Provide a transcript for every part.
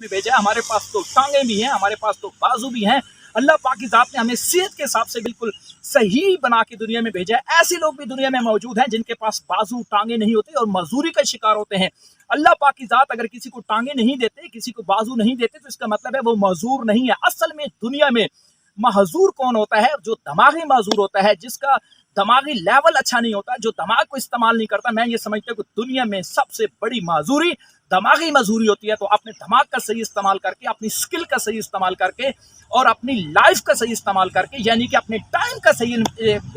में भेजा है। हमारे पास तो टांगे भी हैं, हमारे पास तो बाजू भी हैं। अल्लाह पाक की ज़ात ने हमें सेहत के हिसाब से बिल्कुल सही बना के दुनिया में भेजा है। ऐसे लोग भी दुनिया में मौजूद हैं जिनके पास बाजू टांगे नहीं होते और मजदूरी का शिकार होते हैं। अल्लाह पाक की ज़ात अगर किसी को टांगे नहीं देते, किसी को बाजू नहीं देते, तो इसका मतलब है वो मजदूर नहीं है। असल में दुनिया में महजूर कौन होता है? जो दिमागी मजदूर होता है, जिसका दिमागी लेवल अच्छा नहीं होता, जो दिमाग को इस्तेमाल नहीं करता। मैं ये समझता हूँ कि दुनिया में सबसे बड़ी मजदूरी दिमागी मजदूरी होती है। तो अपने दिमाग का सही इस्तेमाल करके, अपनी स्किल का सही इस्तेमाल करके और अपनी लाइफ का सही इस्तेमाल करके, यानी कि अपने टाइम का सही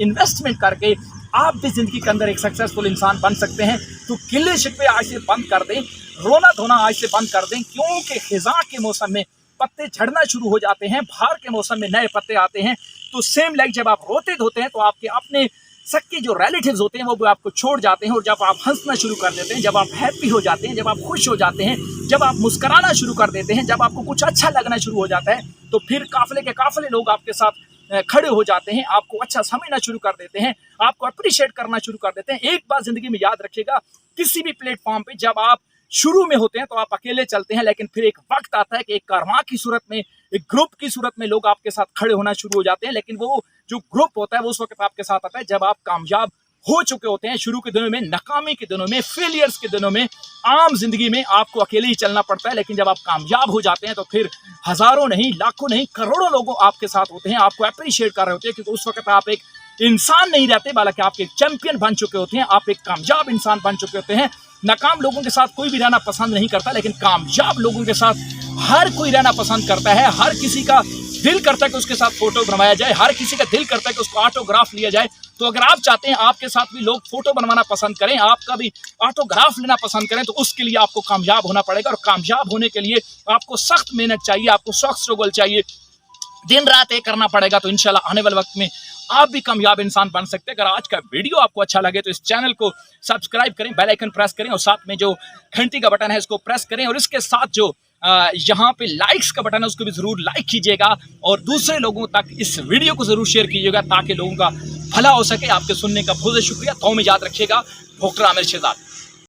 इन्वेस्टमेंट करके आप भी जिंदगी के अंदर एक सक्सेसफुल इंसान बन सकते हैं। तो गिले शिकवे आज से बंद कर दें, रोना धोना आज से बंद कर दें, क्योंकि खिज़ां के मौसम में पत्ते झड़ना शुरू हो जाते हैं, बहार के मौसम में नए पत्ते आते हैं। तो सेम लाइक जब आप रोते धोते हैं तो आपके अपने सबके जो रिलेटिव्स होते हैं वो भी आपको छोड़ जाते हैं। और जब आप हंसना शुरू कर देते हैं, जब आप हैप्पी हो जाते हैं, जब आप खुश हो जाते हैं, जब आप मुस्कुराना शुरू कर देते हैं, जब आपको कुछ अच्छा लगना शुरू हो जाता है, तो फिर काफिले के काफिले लोग आपके साथ खड़े हो जाते हैं, आपको अच्छा समझना शुरू कर देते हैं, आपको अप्रिशिएट करना शुरू कर देते हैं। एक बात जिंदगी में याद रखिएगा, किसी भी प्लेटफॉर्म पे जब आप शुरू में होते हैं तो आप अकेले चलते हैं, लेकिन फिर एक वक्त आता है कि एक कारवां की सूरत में, एक ग्रुप की सूरत में लोग आपके साथ खड़े होना शुरू हो जाते हैं। लेकिन वो जो ग्रुप होता है वो उस वक्त आपके साथ आता है जब आप कामयाब हो चुके होते हैं। शुरू के दिनों में, नाकामी के दिनों में, फेलियर्स के दिनों में, आम जिंदगी में आपको अकेले ही चलना पड़ता है। लेकिन जब आप कामयाब हो जाते हैं तो फिर हजारों नहीं, लाखों नहीं, करोड़ों लोग आपके साथ होते हैं, आपको अप्रिशिएट कर रहे होते हैं, क्योंकि उस वक्त आप एक इंसान नहीं रहते, बल्कि आप एक चैंपियन बन चुके होते हैं, आप एक कामयाब इंसान बन चुके होते हैं। नाकाम लोगों के साथ कोई भी रहना पसंद नहीं करता, लेकिन कामयाब लोगों के साथ हर कोई रहना पसंद करता है। हर किसी का दिल करता है कि उसके साथ फोटो बनवाया जाए, हर किसी का दिल करता है कि उसको ऑटोग्राफ लिया जाए। तो अगर आप चाहते हैं आपके साथ भी लोग फोटो बनवाना पसंद करें, आपका भी ऑटोग्राफ लेना पसंद करें, तो उसके लिए आपको कामयाब होना पड़ेगा। और कामयाब होने के लिए आपको सख्त मेहनत चाहिए, आपको सख्त स्ट्रगल चाहिए, दिन रात एक करना पड़ेगा। तो इंशाल्लाह आने वाले वक्त में आप भी कामयाब इंसान बन सकते हैं। अगर आज का वीडियो आपको अच्छा लगे तो इस चैनल को सब्सक्राइब करें, बेल आइकन प्रेस करें और साथ में जो घंटी का बटन है इसको प्रेस करें। और इसके साथ जो यहाँ पे लाइक्स का बटन है उसको भी जरूर लाइक कीजिएगा और दूसरे लोगों तक इस वीडियो को जरूर शेयर कीजिएगा ताकि लोगों का भला हो सके। आपके सुनने का बहुत शुक्रिया। तो में याद रखिएगा, डॉक्टर आमिर शहजाद।